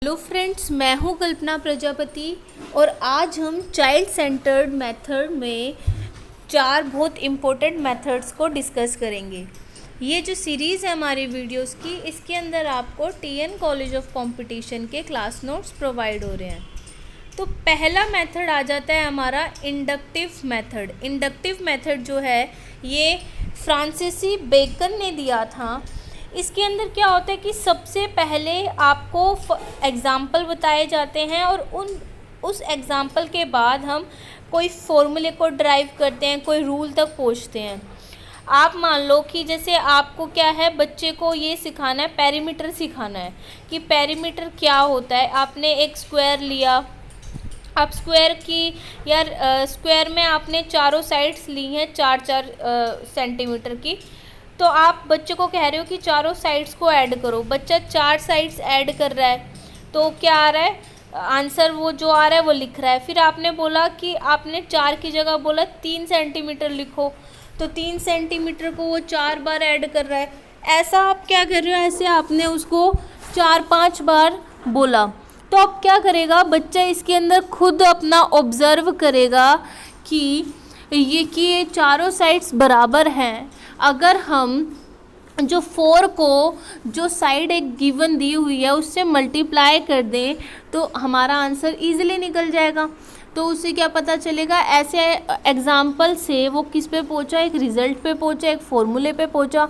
Hello friends, मैं हूं कल्पना प्रजापति और आज हम चाइल्ड सेंटर्ड मेथड में 4 बहुत इम्पोर्टेंट मेथड्स को डिस्कस करेंगे। ये जो सीरीज़ है हमारी वीडियोस की, इसके अंदर आपको टीएन कॉलेज ऑफ कंपटीशन के क्लास नोट्स प्रोवाइड हो रहे हैं। तो पहला मेथड आ जाता है हमारा इंडक्टिव मेथड। इंडक्टिव मेथड जो है ये फ्रांसीसी बेकन ने दिया था। इसके अंदर क्या होता है कि सबसे पहले आपको एग्ज़ाम्पल बताए जाते हैं और उस एग्ज़ाम्पल के बाद हम कोई फॉर्मूले को ड्राइव करते हैं, कोई रूल तक पहुंचते हैं। आप मान लो कि जैसे आपको क्या है, बच्चे को ये सिखाना है, पेरीमीटर सिखाना है कि पेरीमीटर क्या होता है। आपने एक स्क्वायर लिया, आप स्क्वायर की स्क्वायर में आपने चारों साइड्स ली हैं 4-4 सेंटीमीटर की। तो आप बच्चे को कह रहे हो कि चारों साइड्स को ऐड करो। बच्चा 4 साइड्स ऐड कर रहा है, तो क्या आ रहा है आंसर, वो जो आ रहा है वो लिख रहा है। फिर आपने बोला कि आपने 4 की जगह बोला 3 सेंटीमीटर लिखो, तो 3 सेंटीमीटर को वो 4 बार ऐड कर रहा है। ऐसा आप क्या कर रहे हो, ऐसे आपने उसको 4-5 बार बोला। तो अब क्या करेगा बच्चा, इसके अंदर खुद अपना ऑब्ज़र्व करेगा कि ये चारों साइड्स बराबर हैं। अगर हम जो 4 को जो साइड एक गिवन दी हुई है उससे मल्टीप्लाई कर दें तो हमारा आंसर इजीली निकल जाएगा। तो उससे क्या पता चलेगा, ऐसे एग्जाम्पल से वो किस पे पहुंचा, एक रिज़ल्ट पे पहुंचा, एक फॉर्मूले पे पहुंचा।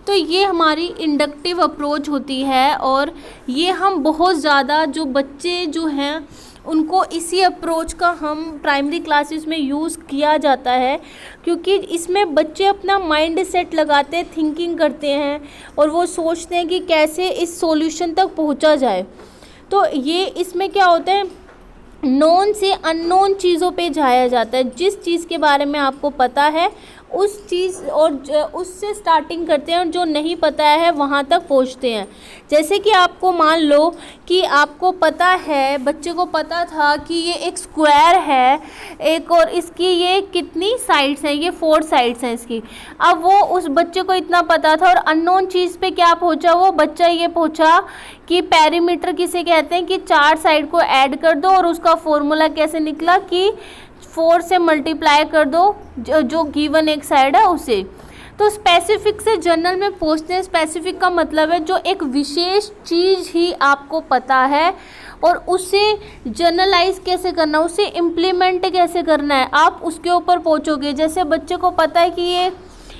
तो ये हमारी इंडक्टिव अप्रोच होती है और ये हम बहुत ज़्यादा जो बच्चे जो हैं उनको इसी अप्रोच का हम प्राइमरी क्लासेस में यूज़ किया जाता है, क्योंकि इसमें बच्चे अपना माइंड सेट लगाते हैं, थिंकिंग करते हैं और वो सोचते हैं कि कैसे इस सॉल्यूशन तक पहुंचा जाए। तो ये इसमें क्या होता है, नोन से अननोन चीज़ों पे जाया जाता है। जिस चीज़ के बारे में आपको पता है उस चीज़ और उससे स्टार्टिंग करते हैं और जो नहीं पता है वहाँ तक पहुँचते हैं। जैसे कि आपको मान लो कि आपको पता है, बच्चे को पता था कि ये एक स्क्वायर है एक, और इसकी ये कितनी साइड्स हैं, ये 4 साइड्स हैं इसकी। अब वो उस बच्चे को इतना पता था और अननोन चीज़ पे क्या पहुंचा, वो बच्चा ये पहुंचा कि पेरीमीटर किसे कहते हैं कि 4 साइड को ऐड कर दो, और उसका फॉर्मूला कैसे निकला कि 4 से मल्टीप्लाई कर दो जो गिवन एक साइड है उसे। तो स्पेसिफिक से जनरल में पहुंचते हैं। स्पेसिफिक का मतलब है जो एक विशेष चीज़ ही आपको पता है और उसे जनरलाइज कैसे करना, उसे इम्प्लीमेंट कैसे करना है, आप उसके ऊपर पहुंचोगे। जैसे बच्चे को पता है कि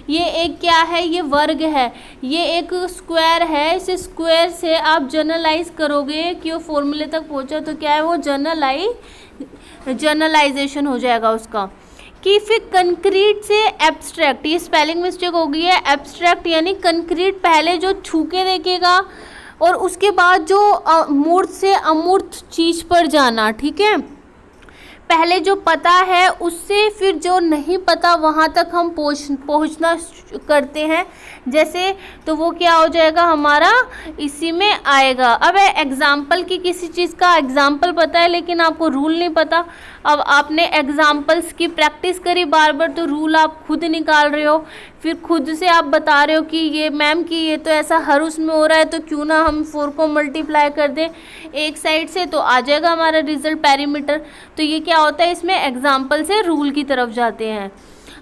ये एक क्या है, ये वर्ग है, ये एक स्क्वायर है, इस स्क्वायर से आप जनरलाइज करोगे कि वो फॉर्मूले तक पहुंचा, तो क्या है वो जनरलाइजेशन हो जाएगा उसका। कि फिर कंक्रीट से एब्स्ट्रैक्ट, ये स्पेलिंग मिस्टेक हो गई है, एब्स्ट्रैक्ट यानी कंक्रीट पहले जो छू के देखेगा और उसके बाद जो मूर्त से अमूर्त चीज़ पर जाना, ठीक है। पहले जो पता है उससे फिर जो नहीं पता वहाँ तक हम पहुँचना करते हैं। जैसे तो वो क्या हो जाएगा हमारा, इसी में आएगा। अब एग्जाम्पल की किसी चीज़ का एग्जाम्पल पता है लेकिन आपको रूल नहीं पता। अब आपने एग्जाम्पल्स की प्रैक्टिस करी बार बार, तो रूल आप खुद निकाल रहे हो, फिर खुद से आप बता रहे हो कि ये मैम कि ये तो ऐसा हर उसमें हो रहा है, तो क्यों ना हम 4 को मल्टीप्लाई कर दें एक साइड से, तो आ जाएगा हमारा रिजल्ट पेरीमीटर। तो ये क्या होता है, इसमें एग्जाम्पल से रूल की तरफ जाते हैं।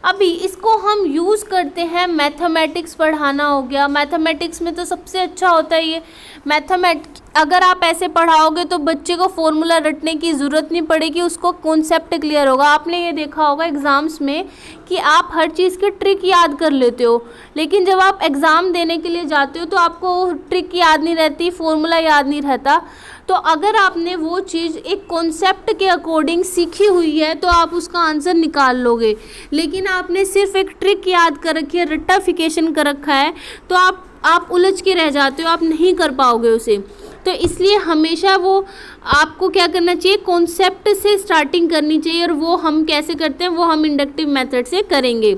अभी इसको हम यूज़ करते हैं, मैथमेटिक्स पढ़ाना हो गया। मैथमेटिक्स में तो सबसे अच्छा होता है ये मैथमेटिक्स। अगर आप ऐसे पढ़ाओगे तो बच्चे को फॉर्मूला रटने की ज़रूरत नहीं पड़ेगी, उसको कॉन्सेप्ट क्लियर होगा। आपने ये देखा होगा एग्ज़ाम्स में कि आप हर चीज़ की ट्रिक याद कर लेते हो, लेकिन जब आप एग्ज़ाम देने के लिए जाते हो तो आपको ट्रिक याद नहीं रहती, फॉर्मूला याद नहीं रहता। तो अगर आपने वो चीज़ एक कॉन्सेप्ट के अकॉर्डिंग सीखी हुई है तो आप उसका आंसर निकाल लोगे। लेकिन आपने सिर्फ एक ट्रिक याद कर रखी है, रट्टाफिकेशन कर रखा है, तो आप उलझ के रह जाते हो, आप नहीं कर पाओगे उसे। तो इसलिए हमेशा वो आपको क्या करना चाहिए, कॉन्सेप्ट से स्टार्टिंग करनी चाहिए। और वो हम कैसे करते हैं, वो हम इंडक्टिव मेथड से करेंगे।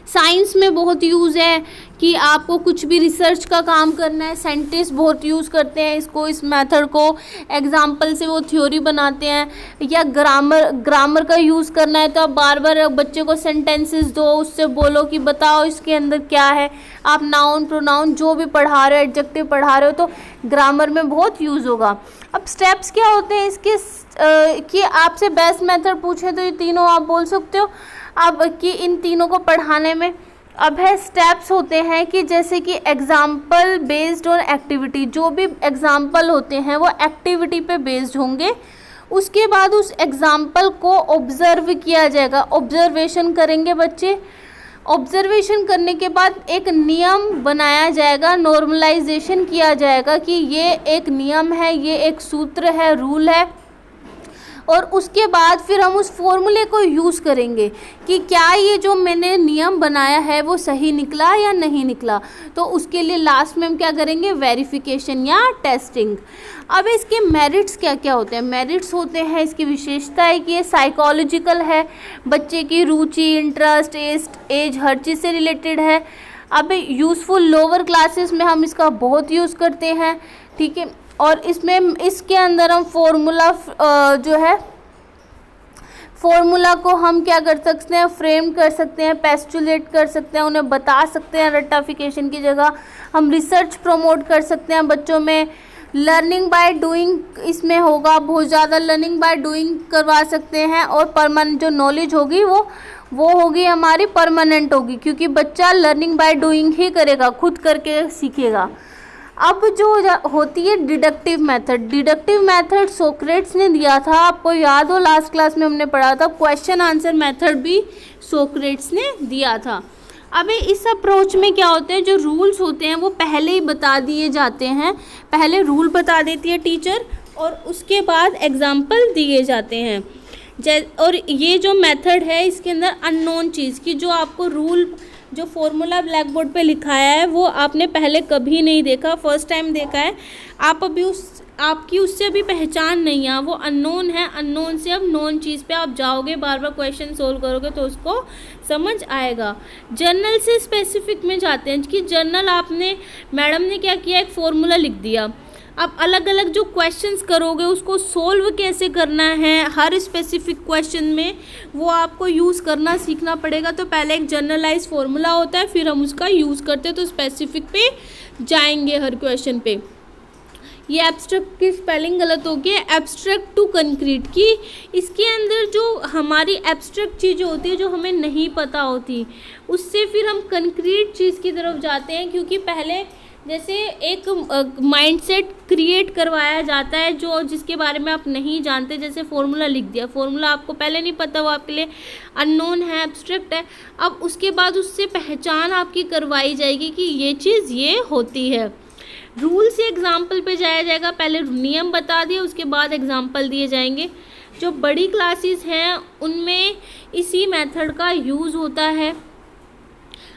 साइंस में बहुत यूज़ है कि आपको कुछ भी रिसर्च का काम करना है, साइंटिस्ट बहुत यूज़ करते हैं इसको, इस मेथड को, एग्जाम्पल से वो थ्योरी बनाते हैं। या ग्रामर का यूज़ करना है तो आप बार बार बच्चे को सेंटेंसेस दो, उससे बोलो कि बताओ इसके अंदर क्या है। आप नाउन प्रोनाउन जो भी पढ़ा रहे हो, एडजेक्टिव पढ़ा रहे हो, तो ग्रामर में बहुत यूज़ होगा। अब स्टेप्स क्या होते हैं इसके कि आपसे बेस्ट मेथड पूछे तो ये तीनों आप बोल सकते हो। अब कि इन तीनों को पढ़ाने में अब है स्टेप्स होते हैं कि जैसे कि एग्जाम्पल बेस्ड ऑन एक्टिविटी, जो भी एग्जाम्पल होते हैं वो एक्टिविटी पे बेस्ड होंगे। उसके बाद उस एग्जाम्पल को ऑब्जर्व किया जाएगा, ऑब्जर्वेशन करेंगे बच्चे। ऑब्जर्वेशन करने के बाद एक नियम बनाया जाएगा, नॉर्मलाइजेशन किया जाएगा कि ये एक नियम है, ये एक सूत्र है, रूल है। और उसके बाद फिर हम उस फॉर्मूले को यूज़ करेंगे कि क्या ये जो मैंने नियम बनाया है वो सही निकला या नहीं निकला। तो उसके लिए लास्ट में हम क्या करेंगे, वेरिफिकेशन या टेस्टिंग। अब इसके मेरिट्स क्या क्या होते हैं। मेरिट्स होते हैं, इसकी विशेषता है कि ये साइकोलॉजिकल है, बच्चे की रुचि, इंटरेस्ट, एज हर चीज़ से रिलेटेड है। अब यूज़फुल लोअर क्लासेस में हम इसका बहुत यूज़ करते हैं, ठीक है। और इसमें इसके अंदर हम फॉर्मूला जो है, फॉर्मूला को हम क्या कर सकते हैं, फ्रेम कर सकते हैं, पेस्टुलेट कर सकते हैं, उन्हें बता सकते हैं रट्टाफिकेशन की जगह। हम रिसर्च प्रमोट कर सकते हैं बच्चों में। लर्निंग बाय डूइंग इसमें होगा, बहुत ज़्यादा लर्निंग बाय डूइंग करवा सकते हैं। और परमानेंट जो नॉलेज होगी वो होगी हमारी परमानेंट होगी, क्योंकि बच्चा लर्निंग बाय डूइंग ही करेगा, खुद करके सीखेगा। अब जो होती है deductive method, deductive method Socrates ने दिया था, आपको याद हो लास्ट क्लास में हमने पढ़ा था। क्वेश्चन आंसर मेथड भी सोक्रेट्स ने दिया था। अब इस अप्रोच में क्या होते हैं, जो रूल्स होते हैं वो पहले ही बता दिए जाते हैं। पहले रूल बता देती है टीचर और उसके बाद एग्जाम्पल दिए जाते हैं। और ये जो मेथड है इसके अंदर अननोन चीज़ की, जो आपको रूल, जो फॉर्मूला ब्लैक बोर्ड पे लिखाया है वो आपने पहले कभी नहीं देखा, फर्स्ट टाइम देखा है आप। अभी आपकी उससे अभी पहचान नहीं है, वो अननोन है। अननोन से अब नोन चीज़ पे आप जाओगे, बार बार क्वेश्चन सोल्व करोगे तो उसको समझ आएगा। जर्नल से स्पेसिफिक में जाते हैं कि जर्नल आपने, मैडम ने क्या किया, एक फॉर्मूला लिख दिया। अब अलग अलग जो क्वेश्चंस करोगे उसको सोल्व कैसे करना है, हर स्पेसिफिक क्वेश्चन में वो आपको यूज़ करना सीखना पड़ेगा। तो पहले एक जनरलाइज फार्मूला होता है, फिर हम उसका यूज़ करते हैं, तो स्पेसिफिक पे जाएंगे हर क्वेश्चन पे। ये एब्स्ट्रैक्ट की स्पेलिंग गलत हो गई है, एब्स्ट्रैक्ट टू कंक्रीट की। इसके अंदर जो हमारी एब्स्ट्रैक्ट चीज़ें होती है जो हमें नहीं पता होती, उससे फिर हम कंक्रीट चीज़ की तरफ जाते हैं। क्योंकि पहले जैसे एक माइंडसेट क्रिएट करवाया जाता है जो जिसके बारे में आप नहीं जानते, जैसे फॉर्मूला लिख दिया, फॉर्मूला आपको पहले नहीं पता, वो आपके लिए अननोन है, एब्स्ट्रैक्ट है। अब उसके बाद उससे पहचान आपकी करवाई जाएगी कि ये चीज़ ये होती है। रूल से एग्जाम्पल पे जाया जाएगा, पहले नियम बता दिए उसके बाद एग्जाम्पल दिए जाएंगे। जो बड़ी क्लासेस हैं उनमें इसी मेथड का यूज़ होता है।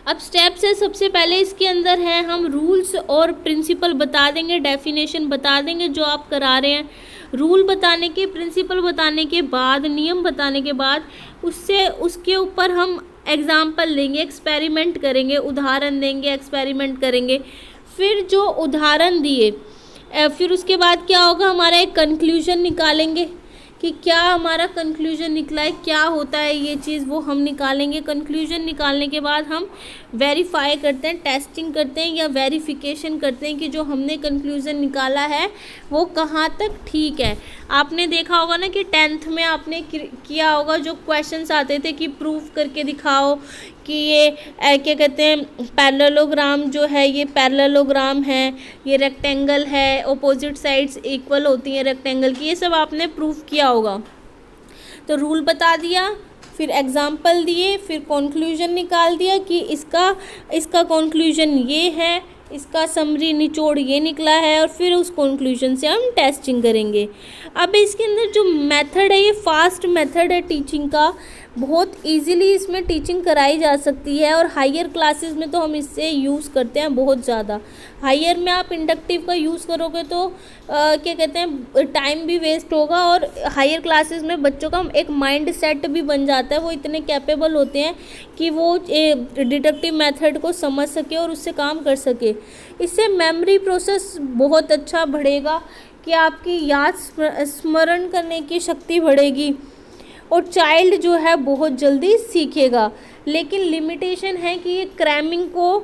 अब स्टेप्स है, सबसे पहले इसके अंदर है हम रूल्स और प्रिंसिपल बता देंगे, डेफिनेशन बता देंगे जो आप करा रहे हैं। रूल बताने के, प्रिंसिपल बताने के बाद, नियम बताने के बाद उसके ऊपर हम एग्जाम्पल देंगे, एक्सपेरिमेंट करेंगे, उदाहरण देंगे, एक्सपेरिमेंट करेंगे। फिर जो उदाहरण दिए फिर उसके बाद क्या होगा, हमारा एक कंक्लूजन निकालेंगे कि क्या हमारा कंक्लूजन निकला है, क्या होता है ये चीज़, वो हम निकालेंगे। कंक्लूजन निकालने के बाद हम वेरीफाई करते हैं, टेस्टिंग करते हैं या वेरिफिकेशन करते हैं कि जो हमने कंक्लूजन निकाला है वो कहाँ तक ठीक है। आपने देखा होगा ना कि 10th में आपने किया होगा, जो क्वेश्चंस आते थे कि प्रूफ करके दिखाओ कि ये क्या कहते हैं, पैरेललोग्राम जो है ये पैरेललोग्राम है, ये रेक्टेंगल है, ऑपोजिट साइड्स इक्वल होती हैं रेक्टेंगल की, ये सब आपने प्रूफ किया होगा। तो रूल बता दिया, फिर एग्जाम्पल दिए, फिर कंक्लूजन निकाल दिया कि इसका कंक्लूजन ये है, इसका समरी निचोड़ ये निकला है, और फिर उस कंक्लूजन से हम टेस्टिंग करेंगे। अब इसके अंदर जो मेथड है ये फास्ट मेथड है टीचिंग का, बहुत इजीली इसमें टीचिंग कराई जा सकती है। और हायर क्लासेस में तो हम इससे यूज़ करते हैं बहुत ज़्यादा। हायर में आप इंडक्टिव का यूज़ करोगे तो क्या कहते हैं, टाइम भी वेस्ट होगा, और हायर क्लासेस में बच्चों का एक माइंड सेट भी बन जाता है। वो इतने कैपेबल होते हैं कि वो डिडक्टिव मेथड को समझ सके और उससे काम कर सके। इससे मेमोरी प्रोसेस बहुत अच्छा बढ़ेगा कि आपकी याद स्मरण करने की शक्ति बढ़ेगी, और चाइल्ड जो है बहुत जल्दी सीखेगा। लेकिन लिमिटेशन है कि ये क्रैमिंग को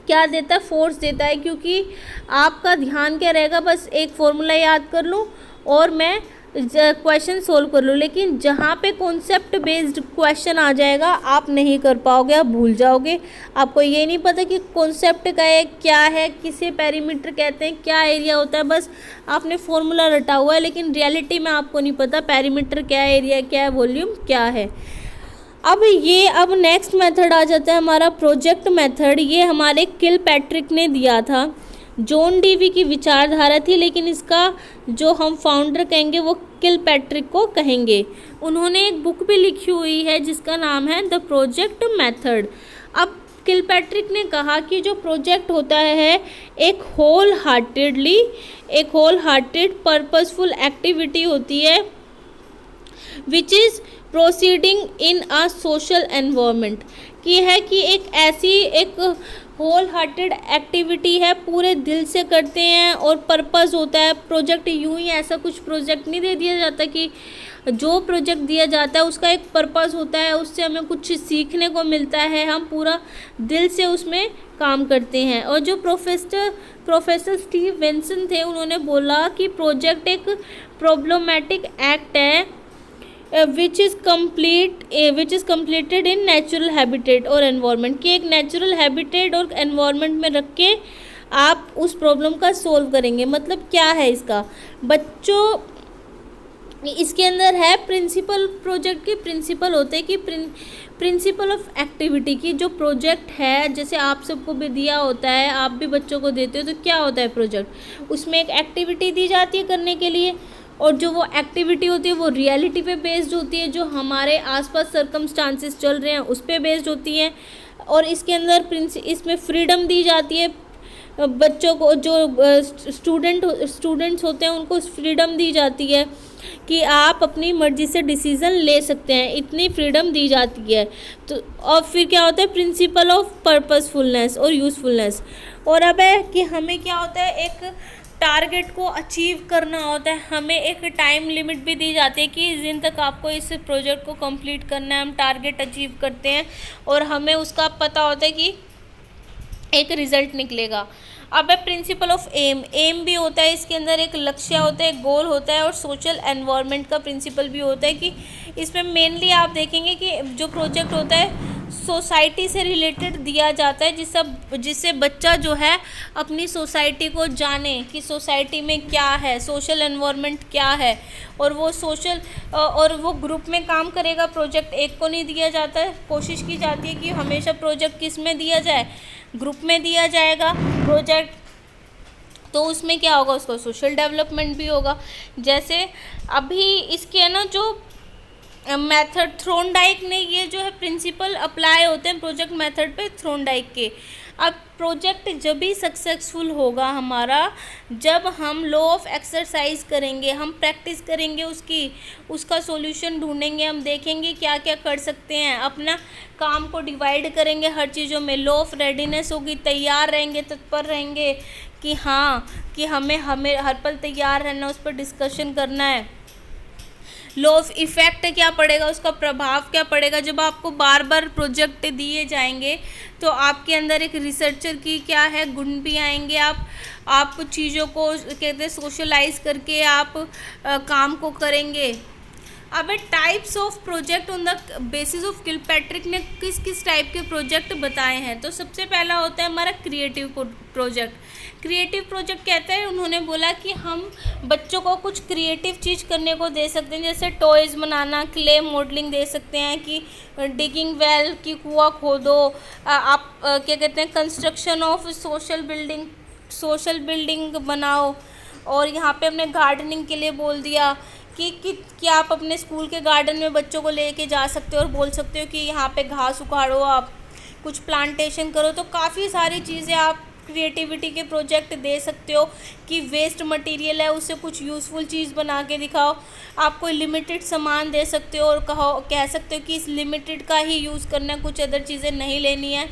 क्या देता है, फोर्स देता है, क्योंकि आपका ध्यान क्या रहेगा, बस एक फॉर्मूला याद कर लूँ और मैं क्वेश्चन सोल्व कर लूँ। लेकिन जहाँ पे कॉन्सेप्ट बेस्ड क्वेश्चन आ जाएगा आप नहीं कर पाओगे, आप भूल जाओगे। आपको ये नहीं पता कि कॉन्सेप्ट का है क्या है, किसे पेरीमीटर कहते हैं, क्या एरिया होता है, बस आपने फॉर्मूला रटा हुआ है, लेकिन रियलिटी में आपको नहीं पता पेरीमीटर क्या है, एरिया क्या है, वॉल्यूम क्या है। अब नेक्स्ट मेथड आ जाता है हमारा प्रोजेक्ट मेथड। ये हमारे किलपैट्रिक ने दिया था, जॉन डीवी की विचारधारा थी, लेकिन इसका जो हम फाउंडर कहेंगे वो किलपैट्रिक को कहेंगे। उन्होंने एक बुक भी लिखी हुई है जिसका नाम है द प्रोजेक्ट मेथड। अब किलपैट्रिक ने कहा कि जो प्रोजेक्ट होता है एक होल हार्टेड पर्पसफुल एक्टिविटी होती है which is proceeding in a social environment, की है कि एक होल हार्टेड एक्टिविटी है, पूरे दिल से करते हैं और पर्पस होता है। प्रोजेक्ट यूं ही ऐसा कुछ प्रोजेक्ट नहीं दे दिया जाता, कि जो प्रोजेक्ट दिया जाता है उसका एक पर्पस होता है, उससे हमें कुछ सीखने को मिलता है, हम पूरा दिल से उसमें काम करते हैं। और जो प्रोफेसर स्टीव विंसन थे, उन्होंने बोला कि प्रोजेक्ट एक प्रॉब्लमैटिक एक्ट है which is completed in natural habitat और एनवायरनमेंट, कि एक नेचुरल हैबिटेट और एनवायरनमेंट में रख के आप उस प्रॉब्लम का सोल्व करेंगे। मतलब क्या है इसका, बच्चों इसके अंदर है प्रिंसिपल, प्रोजेक्ट के प्रिंसिपल होते हैं कि प्रिंसिपल ऑफ एक्टिविटी की जो प्रोजेक्ट है, जैसे आप सबको भी दिया होता है, आप भी बच्चों को देते हो, तो क्या होता है प्रोजेक्ट, उसमें एक एक्टिविटी दी जाती है करने के लिए, और जो वो एक्टिविटी होती है वो रियलिटी पे बेस्ड होती है, जो हमारे आसपास सर्कमस्टांसेस चल रहे हैं उस पे बेस्ड होती है। और इसके अंदर इसमें फ्रीडम दी जाती है बच्चों को, जो स्टूडेंट्स होते हैं उनको फ्रीडम दी जाती है कि आप अपनी मर्ज़ी से डिसीज़न ले सकते हैं, इतनी फ्रीडम दी जाती है। तो और फिर क्या होता है, प्रिंसिपल ऑफ पर्पसफुलनेस और यूज़फुलनेस। और अब है कि हमें क्या होता है, एक टारगेट को अचीव करना होता है, हमें एक टाइम लिमिट भी दी जाती है कि इस दिन तक आपको इस प्रोजेक्ट को कंप्लीट करना है। हम टारगेट अचीव करते हैं और हमें उसका पता होता है कि एक रिज़ल्ट निकलेगा। अब है प्रिंसिपल ऑफ एम भी होता है, इसके अंदर एक लक्ष्य होता है, एक गोल होता है, और सोशल एनवायरनमेंट का प्रिंसिपल भी होता है कि इसमें मेनली आप देखेंगे कि जो प्रोजेक्ट होता है सोसाइटी से रिलेटेड दिया जाता है, जिससे बच्चा जो है अपनी सोसाइटी को जाने कि सोसाइटी में क्या है, सोशल एनवायरनमेंट क्या है, और वो ग्रुप में काम करेगा। प्रोजेक्ट एक को नहीं दिया जाता है, कोशिश की जाती है कि हमेशा प्रोजेक्ट किस में दिया जाए, ग्रुप में दिया जाएगा प्रोजेक्ट, तो उसमें क्या होगा, उसका सोशल डेवलपमेंट भी होगा। जैसे अभी इसके है ना जो मेथड थ्रोनडाइक ने ये जो है प्रिंसिपल अप्लाई होते हैं प्रोजेक्ट मेथड पे थ्रोनडाइक के। अब प्रोजेक्ट जब भी सक्सेसफुल होगा हमारा, जब हम लॉ ऑफ एक्सरसाइज करेंगे, हम प्रैक्टिस करेंगे उसका सॉल्यूशन ढूंढेंगे, हम देखेंगे क्या क्या कर सकते हैं, अपना काम को डिवाइड करेंगे हर चीज़ों में, लॉ ऑफ रेडीनेस होगी, तैयार रहेंगे, तत्पर रहेंगे कि हाँ कि हमें हर पल तैयार रहना, उस पर डिस्कशन करना है। लॉ ऑफ इफ़ेक्ट क्या पड़ेगा, उसका प्रभाव क्या पड़ेगा, जब आपको बार बार प्रोजेक्ट दिए जाएंगे तो आपके अंदर एक रिसर्चर की क्या है गुण भी आएंगे। आप चीज़ों को कहते हैं सोशलाइज करके आप काम को करेंगे। अब types of project on the basis of Kilpatrick ने किस किस टाइप के प्रोजेक्ट बताए हैं। तो सबसे पहला होता है हमारा क्रिएटिव प्रोजेक्ट। क्रिएटिव प्रोजेक्ट कहते हैं, उन्होंने बोला कि हम बच्चों को कुछ क्रिएटिव चीज़ करने को दे सकते हैं, जैसे टॉयज़ बनाना, क्ले मॉडलिंग दे सकते हैं, कि डिगिंग वेल की कुआं खोदो, आप क्या कहते हैं कंस्ट्रक्शन ऑफ सोशल बिल्डिंग बनाओ। और यहाँ पे हमने गार्डनिंग के लिए बोल दिया कि आप अपने स्कूल के गार्डन में बच्चों को लेके जा सकते हो और बोल सकते हो कि यहाँ पे घास उखाड़ो, आप कुछ प्लांटेशन करो। तो काफ़ी सारी चीज़ें आप क्रिएटिविटी के प्रोजेक्ट दे सकते हो कि वेस्ट मटेरियल है उससे कुछ यूज़फुल चीज़ बना के दिखाओ। आप कोई लिमिटेड सामान दे सकते हो और कह सकते हो कि इस लिमिटेड का ही यूज़ करना है, कुछ अदर चीज़ें नहीं लेनी है।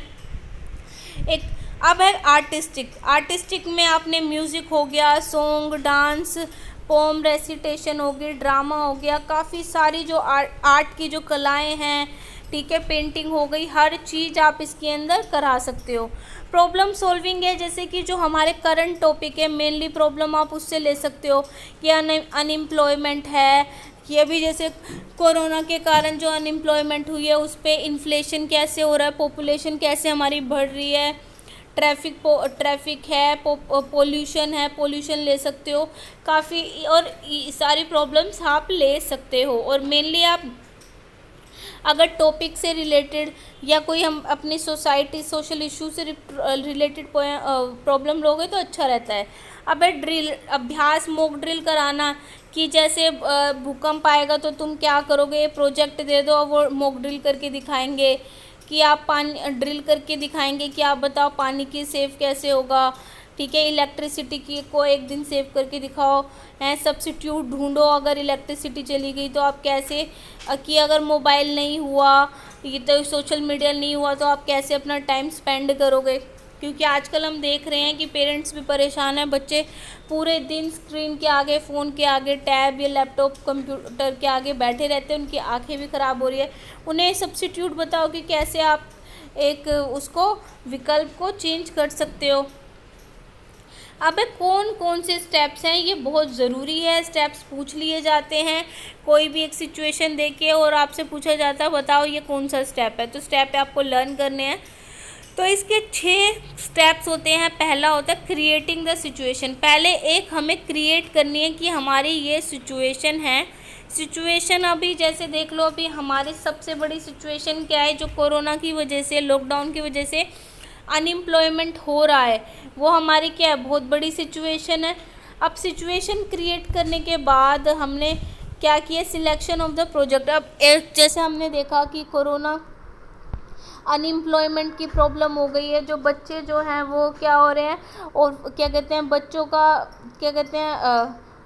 एक अब है आर्टिस्टिक में आपने म्यूज़िक हो गया, सॉन्ग, डांस, पोम रेसिटेशन हो गई, ड्रामा हो गया, काफ़ी सारी जो आर्ट की जो कलाएं हैं, ठीक है, पेंटिंग हो गई, हर चीज़ आप इसके अंदर करा सकते हो। प्रॉब्लम सॉल्विंग है, जैसे कि जो हमारे करंट टॉपिक है मेनली प्रॉब्लम आप उससे ले सकते हो कि अनएम्प्लॉयमेंट है, कि अभी जैसे कोरोना के कारण जो अनएम्प्लॉयमेंट हुई है उस पर इन्फ्लेशन कैसे हो रहा है, पॉपुलेशन कैसे हमारी बढ़ रही है, ट्रैफिक है, पोल्यूशन ले सकते हो, काफ़ी और सारी प्रॉब्लम्स आप ले सकते हो। और मेनली आप अगर टॉपिक से रिलेटेड या कोई हम अपनी सोशल इशू से रिलेटेड प्रॉब्लम लोगे तो अच्छा रहता है। अब अभ्यास मॉक ड्रिल कराना कि जैसे भूकंप आएगा तो तुम क्या करोगे, प्रोजेक्ट दे दो और वो मॉक ड्रिल करके दिखाएंगे कि आप पानी ड्रिल करके दिखाएंगे कि आप बताओ पानी की सेव कैसे होगा, ठीक है, इलेक्ट्रिसिटी की को एक दिन सेव करके दिखाओ, हैं, सब्स्टिट्यूट ढूंढो अगर इलेक्ट्रिसिटी चली गई तो आप कैसे, कि अगर मोबाइल नहीं हुआ ये तो सोशल मीडिया नहीं हुआ तो आप कैसे अपना टाइम स्पेंड करोगे। क्योंकि आजकल हम देख रहे हैं कि पेरेंट्स भी परेशान हैं, बच्चे पूरे दिन स्क्रीन के आगे, फ़ोन के आगे, टैब या लैपटॉप कंप्यूटर के आगे बैठे रहते हैं, उनकी आंखें भी ख़राब हो रही है। उन्हें सब्स्टिट्यूट बताओ कि कैसे आप एक उसको विकल्प को चेंज कर सकते हो। अब कौन कौन से स्टेप्स हैं, ये बहुत ज़रूरी है। स्टेप्स पूछ लिए जाते हैं, कोई भी एक सिचुएशन देके और आपसे पूछा जाता है बताओ ये कौन सा स्टेप है, तो स्टेप आपको लर्न करने हैं। तो इसके 6 स्टेप्स होते हैं। पहला होता है क्रिएटिंग द सिचुएशन। पहले एक हमें क्रिएट करनी है कि हमारी ये सिचुएशन है। सिचुएशन अभी जैसे देख लो, अभी हमारी सबसे बड़ी सिचुएशन क्या है, जो कोरोना की वजह से, लॉकडाउन की वजह से अनएम्प्लॉयमेंट हो रहा है, वो हमारी क्या है, बहुत बड़ी सिचुएशन है। अब सिचुएशन क्रिएट करने के बाद हमने क्या किया, सिलेक्शन ऑफ द प्रोजेक्ट। अब जैसे हमने देखा कि कोरोना अनएम्प्लॉयमेंट की प्रॉब्लम हो गई है, जो बच्चे जो हैं वो क्या हो रहे हैं और क्या कहते हैं, बच्चों का क्या कहते हैं,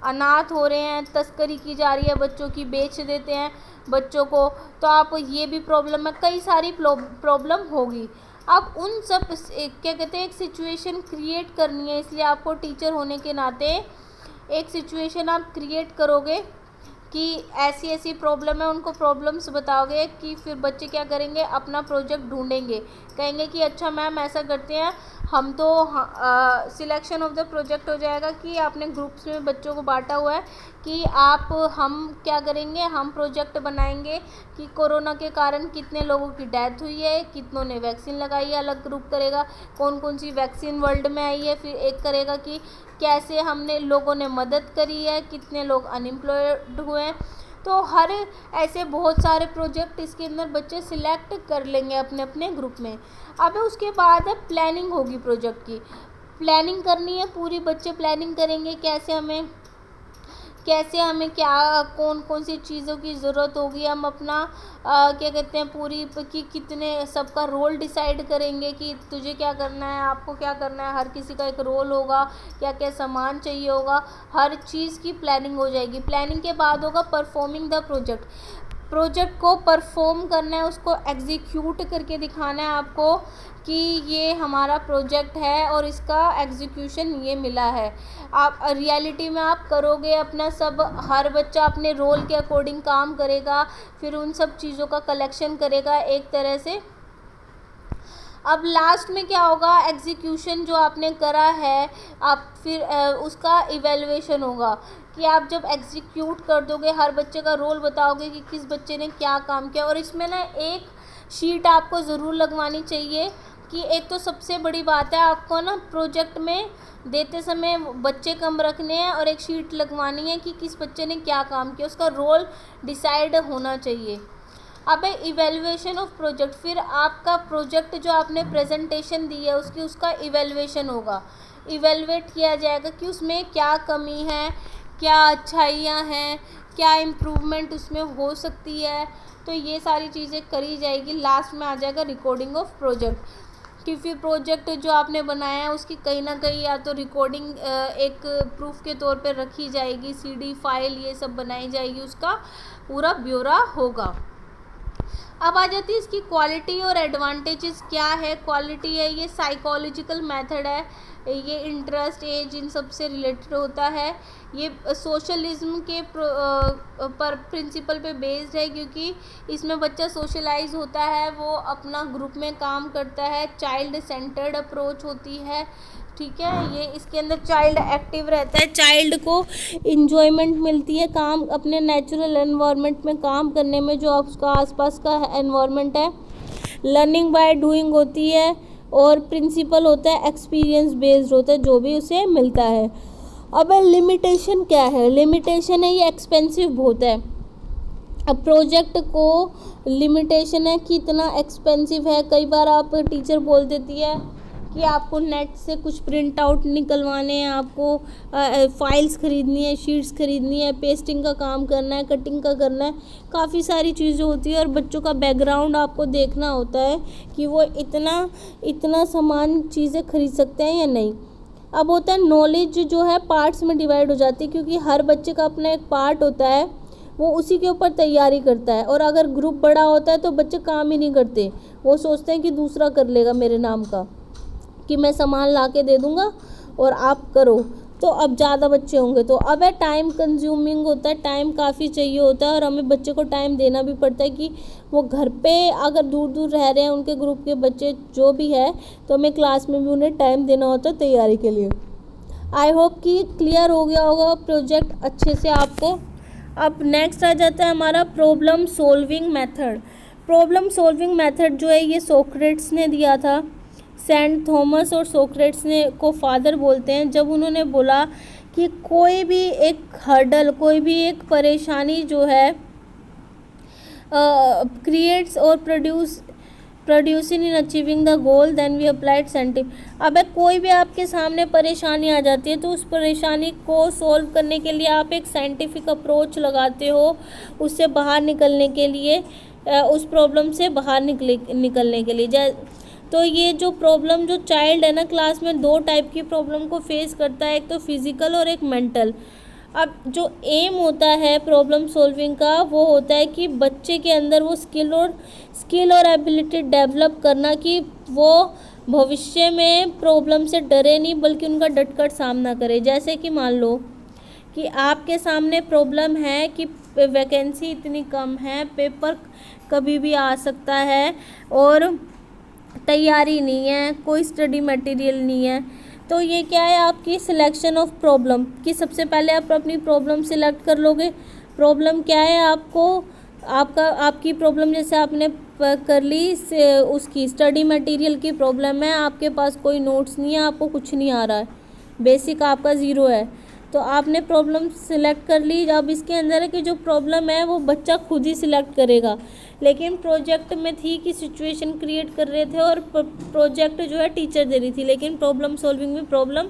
अनाथ हो रहे हैं, तस्करी की जा रही है, बच्चों की बेच देते हैं बच्चों को। तो आप ये भी प्रॉब्लम है, कई सारी प्रॉब्लम होगी। अब उन सब क्या कहते हैं, एक सिचुएशन क्रिएट करनी है, इसलिए आपको टीचर होने के नाते एक सिचुएशन आप क्रिएट करोगे कि ऐसी ऐसी प्रॉब्लम है, उनको प्रॉब्लम्स बताओगे कि फिर बच्चे क्या करेंगे, अपना प्रोजेक्ट ढूंढेंगे, कहेंगे कि अच्छा मैम ऐसा करते हैं हम तो सिलेक्शन ऑफ द प्रोजेक्ट हो जाएगा कि आपने ग्रुप्स में बच्चों को बांटा हुआ है कि हम क्या करेंगे, हम प्रोजेक्ट बनाएंगे कि कोरोना के कारण कितने लोगों की डेथ हुई है, कितनों ने वैक्सीन लगाई है, अलग ग्रुप करेगा कौन कौन सी वैक्सीन वर्ल्ड में आई है, फिर एक करेगा कि कैसे हमने लोगों ने मदद करी है, कितने लोग अनएम्प्लॉयड हुए हैं। तो हर ऐसे बहुत सारे प्रोजेक्ट इसके अंदर बच्चे सिलेक्ट कर लेंगे अपने अपने ग्रुप में। अब उसके बाद है प्लानिंग होगी, प्रोजेक्ट की प्लानिंग करनी है पूरी, बच्चे प्लानिंग करेंगे कैसे हमें क्या कौन कौन सी चीज़ों की ज़रूरत होगी, हम अपना क्या कहते हैं पूरी कि कितने सबका रोल डिसाइड करेंगे कि तुझे क्या करना है, आपको क्या करना है, हर किसी का एक रोल होगा, क्या क्या सामान चाहिए होगा, हर चीज़ की प्लानिंग हो जाएगी। प्लानिंग के बाद होगा परफॉर्मिंग द प्रोजेक्ट को परफॉर्म करना है, उसको एग्जीक्यूट करके दिखाना है आपको कि ये हमारा प्रोजेक्ट है और इसका एग्जीक्यूशन ये मिला है। आप रियलिटी में आप करोगे अपना सब, हर बच्चा अपने रोल के अकॉर्डिंग काम करेगा, फिर उन सब चीज़ों का कलेक्शन करेगा एक तरह से। अब लास्ट में क्या होगा, एग्जीक्यूशन जो आपने करा है आप फिर उसका इवैल्यूएशन होगा कि आप जब एग्जीक्यूट कर दोगे, हर बच्चे का रोल बताओगे कि किस बच्चे ने क्या काम किया। और इसमें ना एक शीट आपको ज़रूर लगवानी चाहिए कि एक तो सबसे बड़ी बात है, आपको ना प्रोजेक्ट में देते समय बच्चे कम रखने हैं और एक शीट लगवानी है कि किस बच्चे ने क्या काम किया, उसका रोल डिसाइड होना चाहिए। अब इवैल्यूएशन ऑफ प्रोजेक्ट, फिर आपका प्रोजेक्ट जो आपने प्रेजेंटेशन दी है उसका इवैल्यूएशन होगा, इवैल्यूएट किया जाएगा कि उसमें क्या कमी है, क्या अच्छाइयाँ हैं, क्या इम्प्रूवमेंट उसमें हो सकती है, तो ये सारी चीज़ें करी जाएगी। लास्ट में आ जाएगा रिकॉर्डिंग ऑफ प्रोजेक्ट, कि फिर प्रोजेक्ट जो आपने बनाया है उसकी कहीं ना कहीं या तो रिकॉर्डिंग एक प्रूफ के तौर पे रखी जाएगी, सीडी फाइल ये सब बनाई जाएगी, उसका पूरा ब्यौरा होगा। अब आ जाती है इसकी क्वालिटी और एडवांटेजेस क्या है। क्वालिटी है ये साइकोलॉजिकल मेथड है, ये इंटरेस्ट एज इन सब से रिलेटेड होता है। ये सोशलिज्म के पर प्रिंसिपल पे बेस्ड है, क्योंकि इसमें बच्चा सोशलाइज होता है, वो अपना ग्रुप में काम करता है, चाइल्ड सेंटर्ड अप्रोच होती है, ठीक है। ये इसके अंदर चाइल्ड एक्टिव रहता है, चाइल्ड को इंजॉयमेंट मिलती है काम अपने नेचुरल एनवायरनमेंट में काम करने में, जो उसका आसपास का एनवायरनमेंट है। लर्निंग बाय डूइंग होती है, और प्रिंसिपल होता है एक्सपीरियंस बेस्ड होता है, जो भी उसे मिलता है। अब लिमिटेशन क्या है, लिमिटेशन है ये एक्सपेंसिव बहुत है। अब प्रोजेक्ट को लिमिटेशन है कि इतना एक्सपेंसिव है। कई बार आप टीचर बोल देती है कि आपको नेट से कुछ प्रिंट आउट निकलवाने हैं, आपको फाइल्स ख़रीदनी है, शीट्स ख़रीदनी है, पेस्टिंग का काम करना है, कटिंग का करना है, काफ़ी सारी चीज़ें होती है, और बच्चों का बैकग्राउंड आपको देखना होता है कि वो इतना सामान चीज़ें खरीद सकते हैं या नहीं। अब होता है नॉलेज जो है पार्ट्स में डिवाइड हो जाती है, क्योंकि हर बच्चे का अपना एक पार्ट होता है, वो उसी के ऊपर तैयारी करता है। और अगर ग्रुप बड़ा होता है तो बच्चे काम ही नहीं करते, वो सोचते हैं कि दूसरा कर लेगा मेरे नाम का, कि मैं सामान ला के दे दूँगा और आप करो। तो अब ज़्यादा बच्चे होंगे तो अब है टाइम कंज्यूमिंग होता है, टाइम काफ़ी चाहिए होता है, और हमें बच्चे को टाइम देना भी पड़ता है कि वो घर पे अगर दूर दूर रह रहे हैं उनके ग्रुप के बच्चे जो भी है, तो हमें क्लास में भी उन्हें टाइम देना होता है तैयारी के लिए। आई होप कि क्लियर हो गया होगा प्रोजेक्ट अच्छे से आपको। अब नेक्स्ट आ जाता है हमारा problem solving method. Problem solving method जो है ये सोक्रेट्स ने दिया था। सेंट थॉमस और सोक्रेट्स ने को फादर बोलते हैं, जब उन्होंने बोला कि कोई भी एक हर्डल, कोई भी एक परेशानी जो है क्रिएट्स और producing in achieving the goal then we applied scientific. अब कोई भी आपके सामने परेशानी आ जाती है तो उस परेशानी को सॉल्व करने के लिए आप एक साइंटिफिक अप्रोच लगाते हो, उससे बाहर निकलने के लिए, उस प्रॉब्लम से बाहर निकलने के लिए। तो ये जो प्रॉब्लम जो चाइल्ड है ना क्लास में, दो टाइप की प्रॉब्लम को फेस करता है, एक तो फिज़िकल और एक मेंटल। अब जो एम होता है प्रॉब्लम सॉल्विंग का, वो होता है कि बच्चे के अंदर वो स्किल और एबिलिटी डेवलप करना, कि वो भविष्य में प्रॉब्लम से डरे नहीं बल्कि उनका डटकर सामना करे। जैसे कि मान लो कि आपके सामने प्रॉब्लम है कि वैकेंसी इतनी कम है, पेपर कभी भी आ सकता है, और तैयारी नहीं है, कोई स्टडी मटेरियल नहीं है। तो ये क्या है आपकी सिलेक्शन ऑफ प्रॉब्लम, कि सबसे पहले आप अपनी प्रॉब्लम सिलेक्ट कर लोगे। प्रॉब्लम क्या है आपकी प्रॉब्लम, जैसे आपने कर ली उसकी स्टडी मटेरियल की प्रॉब्लम है, आपके पास कोई नोट्स नहीं है, आपको कुछ नहीं आ रहा है, बेसिक आपका ज़ीरो है, तो आपने प्रॉब्लम सिलेक्ट कर ली। अब इसके अंदर है कि जो प्रॉब्लम है वो बच्चा खुद ही सिलेक्ट करेगा, लेकिन प्रोजेक्ट में थी कि सिचुएशन क्रिएट कर रहे थे और प्रोजेक्ट जो है टीचर दे रही थी, लेकिन प्रॉब्लम सॉल्विंग में प्रॉब्लम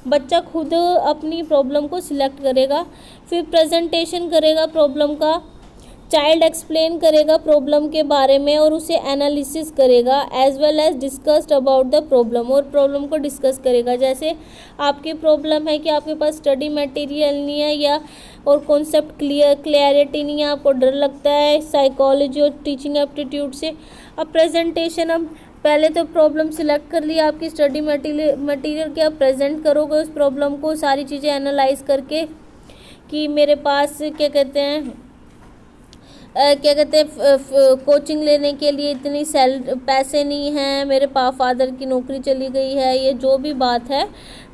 बच्चा खुद अपनी प्रॉब्लम को सिलेक्ट करेगा। फिर प्रेजेंटेशन करेगा प्रॉब्लम का, चाइल्ड एक्सप्लेन करेगा प्रॉब्लम के बारे में और उसे एनालिसिस करेगा, as well as discussed about the problem, और प्रॉब्लम को डिस्कस करेगा। जैसे आपकी प्रॉब्लम है कि आपके पास स्टडी मटेरियल नहीं है, या और कॉन्सेप्ट क्लियरिटी नहीं है, आपको डर लगता है साइकोलॉजी और टीचिंग एप्टीट्यूड से। अब प्रेजेंटेशन, अब पहले तो प्रॉब्लम सिलेक्ट कर लिया आपकी स्टडी मटेरियल के, आप प्रेजेंट करोगे उस प्रॉब्लम को, सारी चीज़ें एनालाइज करके कि मेरे पास क्या कहते हैं कोचिंग लेने के लिए इतनी पैसे नहीं हैं, मेरे फादर की नौकरी चली गई है, ये जो भी बात है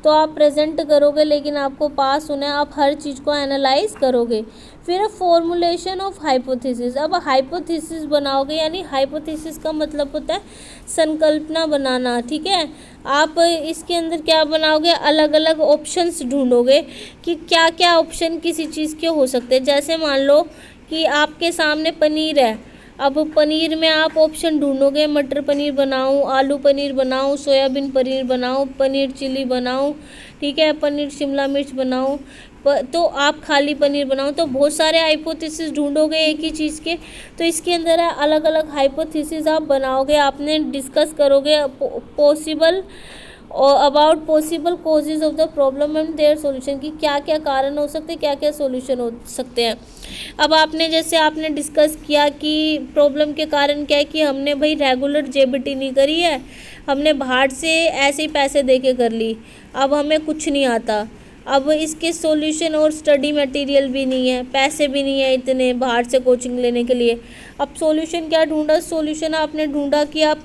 तो आप प्रेजेंट करोगे, लेकिन आपको पास होना है, आप हर चीज़ को एनालाइज करोगे। फिर फॉर्मुलेशन ऑफ हाइपोथेसिस, अब हाइपोथेसिस बनाओगे, यानी हाइपोथेसिस का मतलब होता है संकल्पना बनाना, ठीक है। आप इसके अंदर क्या बनाओगे, अलग अलग ऑप्शंस ढूंढोगे कि क्या क्या ऑप्शन किसी चीज़ के हो सकते हैं। जैसे मान लो कि आपके सामने पनीर है, अब पनीर में आप ऑप्शन ढूंढोगे, मटर पनीर बनाऊं, आलू पनीर बनाऊं, सोयाबीन पनीर बनाऊं, पनीर चिली बनाऊं, ठीक है, पनीर शिमला मिर्च बनाऊं। तो आप खाली पनीर बनाओ, तो बहुत सारे हाइपोथेसिस ढूंढोगे एक ही चीज़ के, तो इसके अंदर है अलग अलग हाइपोथेसिस आप बनाओगे, आपने डिस्कस करोगे पॉसिबल और about possible causes of the problem and their solution, की क्या क्या कारण हो सकते हैं, क्या क्या सॉल्यूशन हो सकते हैं। अब आपने डिस्कस किया कि प्रॉब्लम के कारण क्या है कि हमने भाई रेगुलर जेबीटी नहीं करी है, हमने बाहर से ऐसे ही पैसे दे के कर ली, अब हमें कुछ नहीं आता, अब इसके सॉल्यूशन और स्टडी मटेरियल भी नहीं है, पैसे भी नहीं है इतने बाहर से कोचिंग लेने के लिए। अब सॉल्यूशन क्या ढूंढा, सॉल्यूशन आपने ढूंढा कि आप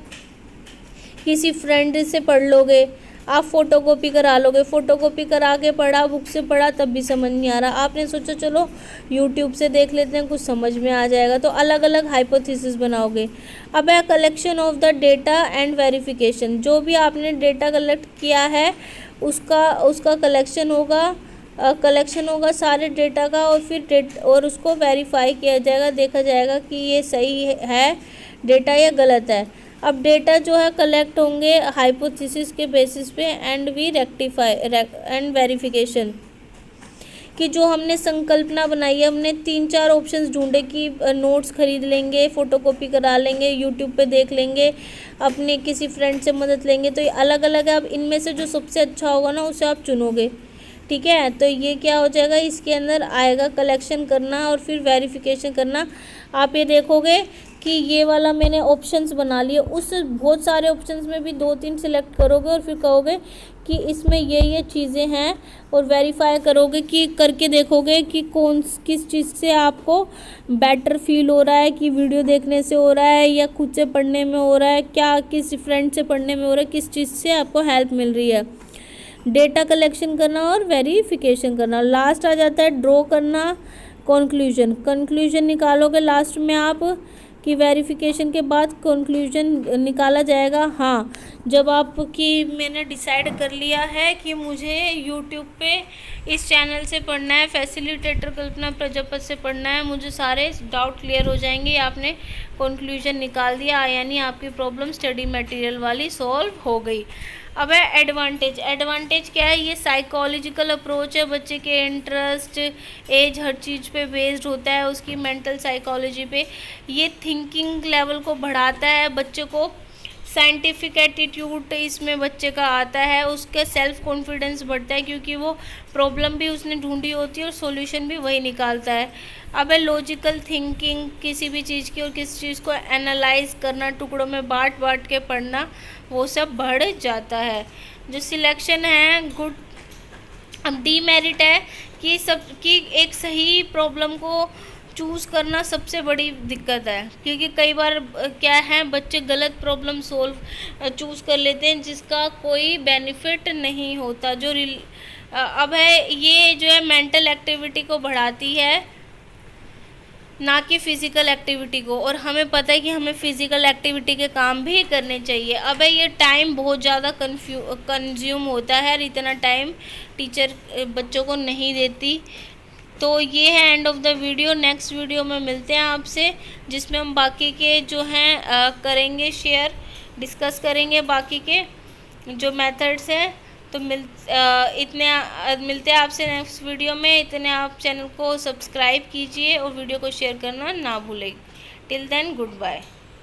किसी फ्रेंड से पढ़ लोगे, आप फ़ोटोकॉपी करा लोगे, फ़ोटोकॉपी करा के पढ़ा, बुक से पढ़ा, तब भी समझ नहीं आ रहा, आपने सोचा चलो यूट्यूब से देख लेते हैं, कुछ समझ में आ जाएगा, तो अलग अलग हाइपोथेसिस बनाओगे। अब है collection of the data and verification, जो भी आपने डेटा कलेक्ट किया है उसका कलेक्शन होगा सारे डेटा का, और फिर और उसको वेरीफाई किया जाएगा, देखा जाएगा कि ये सही है डेटा या गलत है। अब डेटा जो है कलेक्ट होंगे हाइपोथेसिस के बेसिस पे एंड वेरिफिकेशन, कि जो हमने संकल्पना बनाई है, हमने 3-4 ऑप्शंस ढूंढे कि नोट्स खरीद लेंगे, फ़ोटोकॉपी करा लेंगे, यूट्यूब पे देख लेंगे, अपने किसी फ्रेंड से मदद लेंगे, तो ये अलग अलग है। अब इनमें से जो सबसे अच्छा होगा ना उसे आप चुनोगे, ठीक है। तो ये क्या हो जाएगा, इसके अंदर आएगा कलेक्शन करना और फिर वेरिफिकेशन करना। आप ये देखोगे कि ये वाला मैंने ऑप्शंस बना लिए, उस बहुत सारे ऑप्शंस में भी 2-3 सिलेक्ट करोगे और फिर कहोगे कि इसमें ये चीज़ें हैं, और वेरीफाई करोगे कि करके देखोगे कि किस चीज़ से आपको बेटर फील हो रहा है, कि वीडियो देखने से हो रहा है या खुद से पढ़ने में हो रहा है, क्या किस फ्रेंड से पढ़ने में हो रहा है, किस चीज़ से आपको हेल्प मिल रही है। डेटा कलेक्शन करना और वेरिफिकेशन करना। लास्ट आ जाता है ड्रॉ करना, कंक्लूजन निकालोगे लास्ट में आप, कि वेरिफिकेशन के बाद कंक्लूजन निकाला जाएगा। हाँ, जब आपकी मैंने डिसाइड कर लिया है कि मुझे यूट्यूब पे इस चैनल से पढ़ना है, फैसिलिटेटर कल्पना प्रजापति से पढ़ना है, मुझे सारे डाउट क्लियर हो जाएंगे, आपने कंक्लूजन निकाल दिया, यानी आपकी प्रॉब्लम स्टडी मटेरियल वाली सॉल्व हो गई। अब है एडवांटेज क्या है, ये साइकोलॉजिकल अप्रोच है, बच्चे के इंटरेस्ट, एज, हर चीज़ पे बेस्ड होता है, उसकी मेंटल साइकोलॉजी पे। ये थिंकिंग लेवल को बढ़ाता है, बच्चे को साइंटिफिक एटीट्यूड इसमें बच्चे का आता है, उसका सेल्फ कॉन्फिडेंस बढ़ता है, क्योंकि वो प्रॉब्लम भी उसने ढूंढी होती है और सॉल्यूशन भी वही निकालता है। अब है लॉजिकल थिंकिंग, किसी भी चीज़ की और किसी चीज़ को एनालाइज करना, टुकड़ों में बांट के पढ़ना, वो सब बढ़ जाता है। जो सिलेक्शन है गुड। अब डीमेरिट है कि एक सही प्रॉब्लम को चूज़ करना सबसे बड़ी दिक्कत है, क्योंकि कई बार क्या है, बच्चे गलत प्रॉब्लम चूज़ कर लेते हैं जिसका कोई बेनिफिट नहीं होता। अब है ये जो है मेंटल एक्टिविटी को बढ़ाती है, ना कि फ़िज़िकल एक्टिविटी को, और हमें पता है कि हमें फ़िज़िकल एक्टिविटी के काम भी करने चाहिए। अब ये टाइम बहुत ज़्यादा कंज्यूम होता है, और इतना टाइम टीचर बच्चों को नहीं देती। तो ये है end of the video. Next video में मिलते हैं आपसे, जिसमें हम बाकी के जो हैं करेंगे शेयर, डिस्कस करेंगे बाकी के जो मेथड्स हैं। तो मिलते हैं आपसे नेक्स्ट वीडियो में। इतने आप चैनल को सब्सक्राइब कीजिए और वीडियो को शेयर करना ना भूलें। Till then good bye.